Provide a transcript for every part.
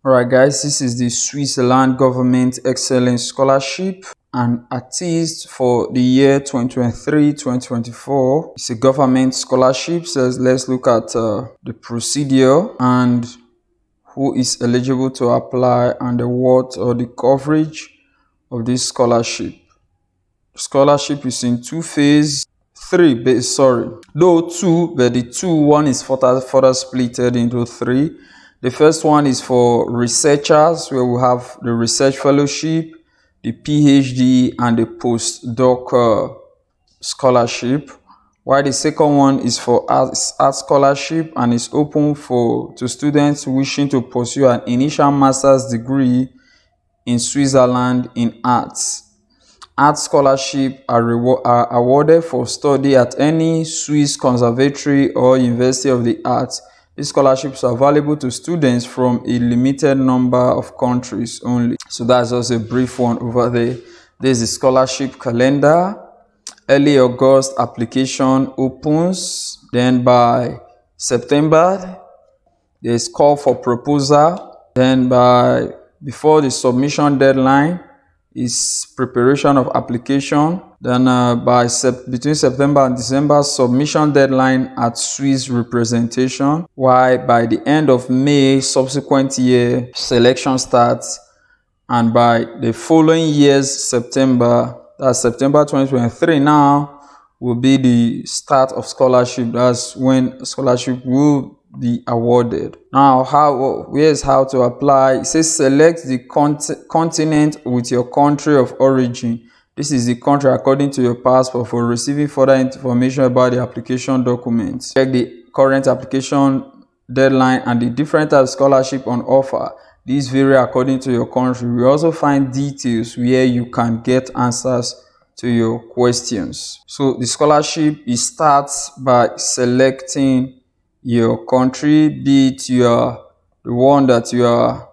Alright guys, this is the Swtzerland Government Excellence Scholarship, an artist for the year 2023-2024. It's a government scholarship, so let's look at the procedure and who is eligible to apply and the what or the coverage of this scholarship. Scholarship is in two phases. Though two, but one is further splitted into three. The first one is for researchers, where we have the research fellowship, the PhD, and the postdoc scholarship. While the second one is for art scholarship and is open to students wishing to pursue an initial master's degree in Switzerland in arts. Art scholarships are awarded for study at any Swiss conservatory or University of the Arts. These scholarships are available to students from a limited number of countries only. So that's just a brief one over there. There's the scholarship calendar. Early August application opens. Then by September, there's call for proposal. Then before the submission deadline is preparation of application. Then between September and December, submission deadline at Swiss representation. While by the end of May, subsequent year, selection starts. And by the following year's September, that's September 2023 now, will be the start of scholarship. That's when scholarship will be awarded. Now, here's how to apply. It says select the continent with your country of origin. This is the country according to your passport for receiving further information about the application documents. Check the current application deadline and the different types of scholarship on offer. These vary according to your country. We also find details where you can get answers to your questions. So the scholarship starts by selecting your country, be it the one that you are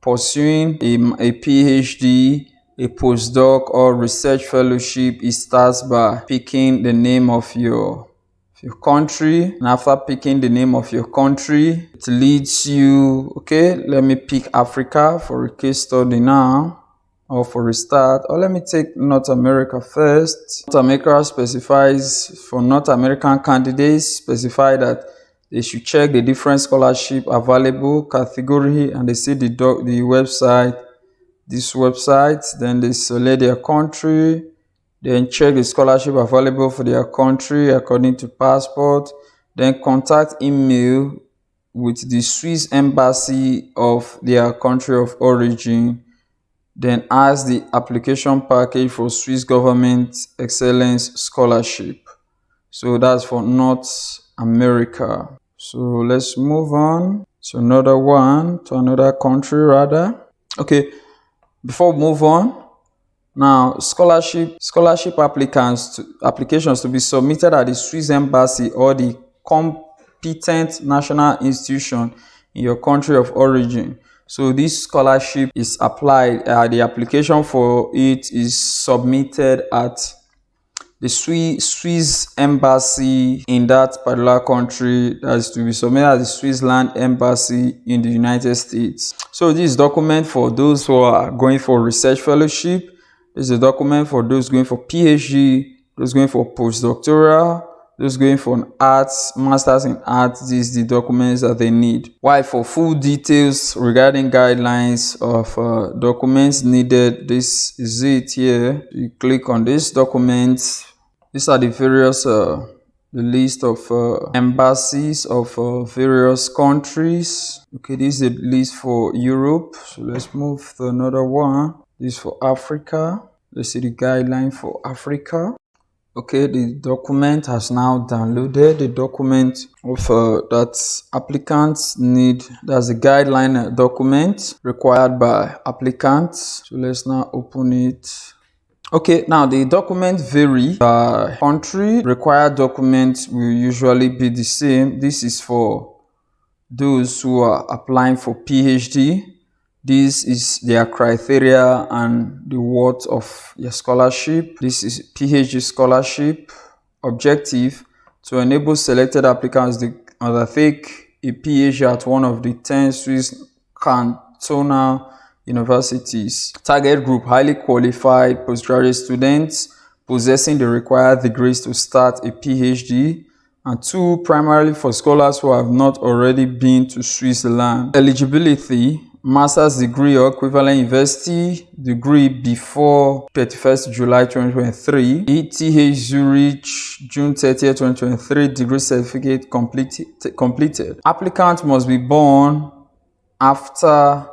pursuing, a PhD, a postdoc, or research fellowship. It starts by picking the name of your country, and after picking the name of your country, it leads you, okay, let me pick Africa for a case study now, or for a start, or let me take North America first. North America specifies for North American candidates, specify that they should check the different scholarship available category, and they see the website, this website. Then they select their country, then check the scholarship available for their country according to passport, then contact email with the Swiss embassy of their country of origin, then ask the application package for Swiss Government Excellence Scholarship. So that's for North America. So let's move on to another country rather. Okay, before we move on, now scholarship applications to be submitted at the Swiss embassy or the competent national institution in your country of origin. So this scholarship is applied, the application for it is submitted at the Swiss embassy in that particular country. That is to be submitted at the Swtzerland embassy in the United States. So this document for those who are going for research fellowship. This is a document for those going for PhD, those going for postdoctoral, those going for an arts, masters in arts. These are the documents that they need. While for full details regarding guidelines of documents needed, this is it here. You click on this document. These are the various the list of embassies of various countries. Okay, this is the list for Europe. So let's move to another one. This is for Africa. Let's see the guideline for Africa. Okay, the document has now downloaded. The document of that applicants need. That's the guideline document required by applicants. So let's now open it. Okay, now the documents vary by country. Required documents will usually be the same. This is for those who are applying for PhD. This is their criteria and the worth of your scholarship. This is PhD scholarship. Objective: to enable selected applicants to undertake a PhD at one of the 10 Swiss tonal universities. Target group: highly qualified postgraduate students possessing the required degrees to start a PhD. And 2, primarily for scholars who have not already been to Switzerland. Eligibility: master's degree or equivalent university degree before 31st July 2023. ETH Zurich, June 30th, 2023, degree certificate completed. Applicant must be born after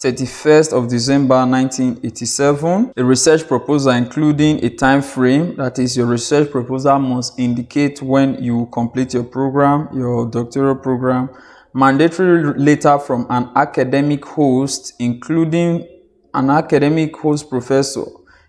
31st of December 1987. A research proposal including a time frame, that is, your research proposal must indicate when you complete your program, your doctoral program. Mandatory letter from an academic host, including an academic host professor,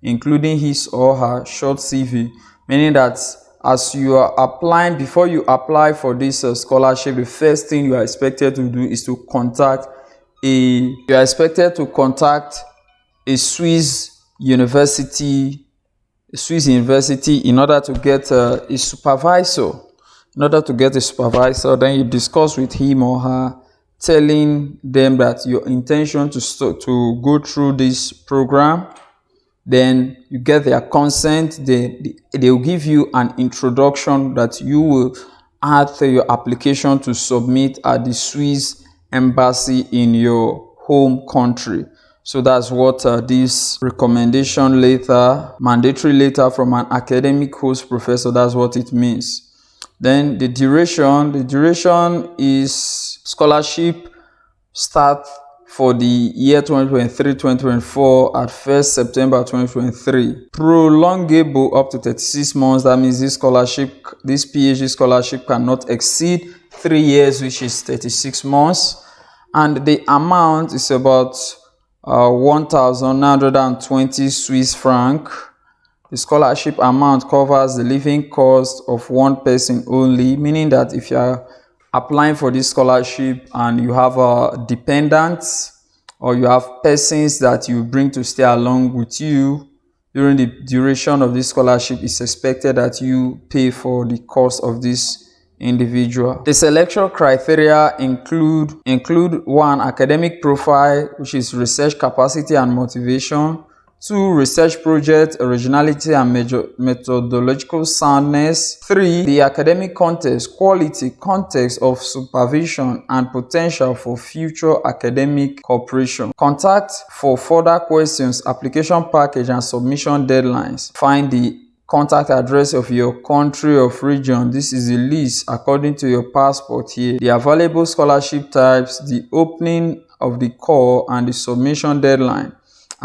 including his or her short CV, meaning that as you are applying, before you apply for this scholarship, the first thing you are expected to do is to contact a Swiss university in order to get a supervisor. Then you discuss with him or her, telling them that your intention to go through this program. Then you get their consent. They will give you an introduction that you will add to your application to submit at the Swiss embassy in your home country. So that's what this recommendation letter, mandatory letter from an academic host professor, that's what it means. Then the duration is scholarship start for the year 2023-2024 at 1st September 2023. Prolongable up to 36 months. That means this PhD scholarship cannot exceed 3 years, which is 36 months. And the amount is about 1,920 Swiss franc. The scholarship amount covers the living cost of one person only, meaning that if you are applying for this scholarship and you have dependents or you have persons that you bring to stay along with you during the duration of this scholarship, it's expected that you pay for the cost of this individual. The selection criteria include 1, academic profile, which is research capacity and motivation. 2, research project originality and methodological soundness. 3, the academic context, quality, context of supervision, and potential for future academic cooperation. Contact for further questions, application package, and submission deadlines. Find the contact address of your country of region. This is the list according to your passport here. The available scholarship types, the opening of the call, and the submission deadline.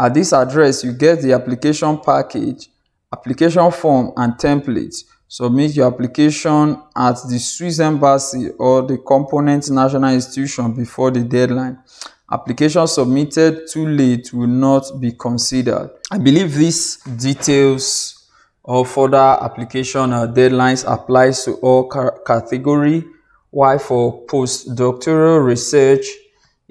At this address, you get the application package, application form, and templates. Submit your application at the Swiss embassy or the component national institution before the deadline. Application submitted too late will not be considered. I believe these details or further application deadlines applies to all category. While for postdoctoral research,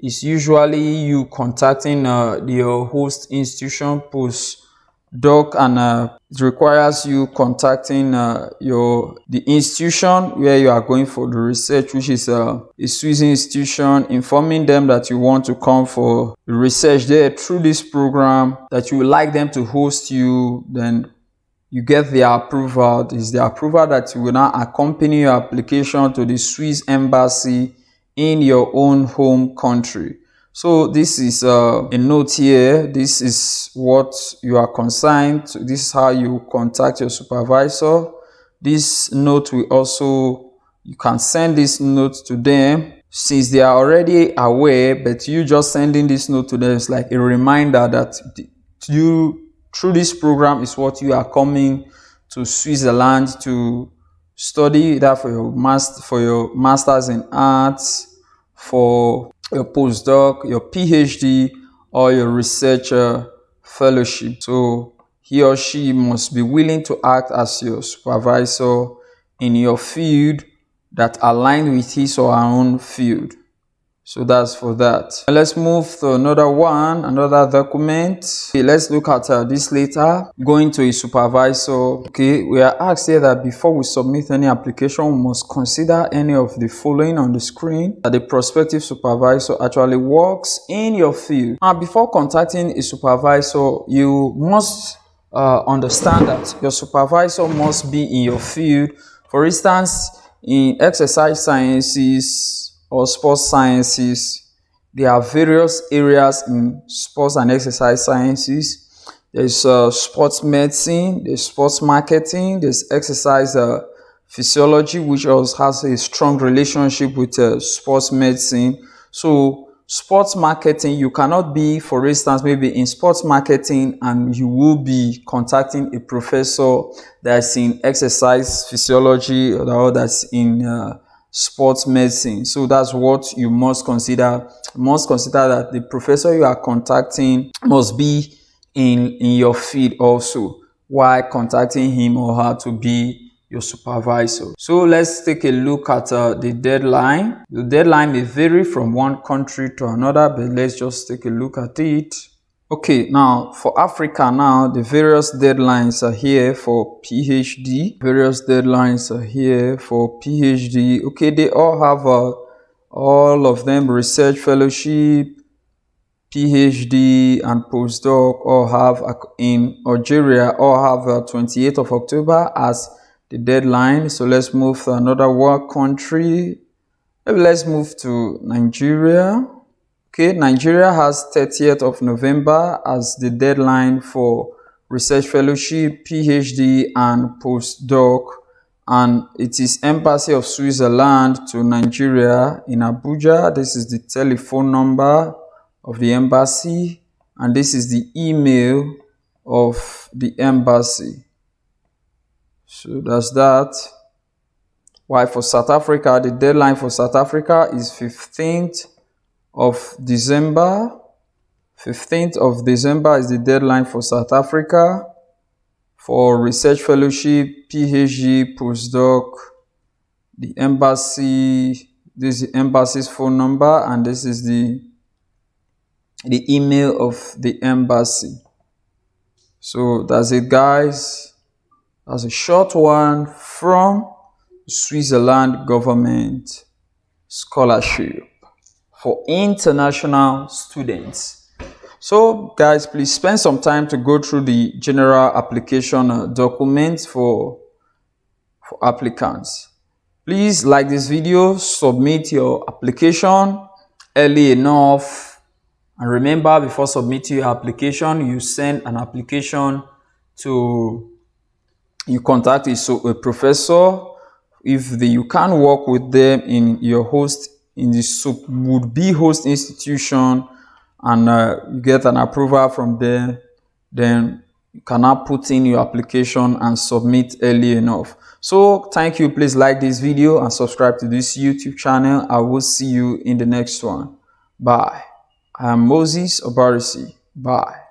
it's usually you contacting your host institution postdoc, and it requires you contacting the institution where you are going for the research, which is a Swiss institution, informing them that you want to come for the research there through this program, that you would like them to host you. Then you get their approval. It's the approval that will now accompany your application to the Swiss embassy in your own home country. So this is a note here. This is what you are consigned to. This is how you contact your supervisor. This note will also, you can send this note to them since they are already aware, but you just sending this note to them is like a reminder that you, through this program, is what you are coming to Switzerland to study, that for your masters in arts, for your postdoc, your PhD, or your research fellowship. So he or she must be willing to act as your supervisor in your field that align with his or her own field. So that's for that. Let's move to another one, another document. Okay, let's look at this later. Going to a supervisor. Okay, we are asked here that before we submit any application, we must consider any of the following on the screen. That the prospective supervisor actually works in your field. Now, before contacting a supervisor, you must understand that your supervisor must be in your field. For instance, in exercise sciences or sports sciences, there are various areas in sports and exercise sciences. There's sports medicine, there's sports marketing, there's exercise physiology, which also has a strong relationship with sports medicine. So sports marketing, you cannot be, for instance, maybe in sports marketing and you will be contacting a professor that's in exercise physiology or that's in sports medicine. So that's what you must consider. You must consider that the professor you are contacting must be in your field also, while contacting him or her to be your supervisor. So let's take a look at the deadline. The deadline may vary from one country to another, but let's just take a look at it. Okay, now for Africa now, the various deadlines are here for PhD. Various deadlines are here for PhD. Okay, they all have all of them research fellowship, PhD and postdoc all have in Algeria all have 28th of October as the deadline. So let's move to another world country. Maybe let's move to Nigeria. Okay, Nigeria has 30th of November as the deadline for research fellowship, PhD and postdoc, and it is Embassy of Switzerland to Nigeria in Abuja. This is the telephone number of the embassy, and this is the email of the embassy. So that's that. While for South Africa, the deadline for South Africa is 15th of December. 15th of December is the deadline for South Africa for research fellowship, PhD, postdoc. The embassy, this is the embassy's phone number, and this is the email of the embassy. So that's it, guys. That's a short one from Switzerland government scholarship for international students. So guys, please spend some time to go through the general application documents for applicants. Please like this video, submit your application early enough, and remember, before submitting your application, you send an application to, you contact a professor. If you can't work with them in your host, in the would-be host institution, and you get an approval from there, then you cannot put in your application and submit early enough. So thank you. Please like this video and subscribe to this YouTube channel. I will see you in the next one. Bye. I am Moses Obarisi. Bye.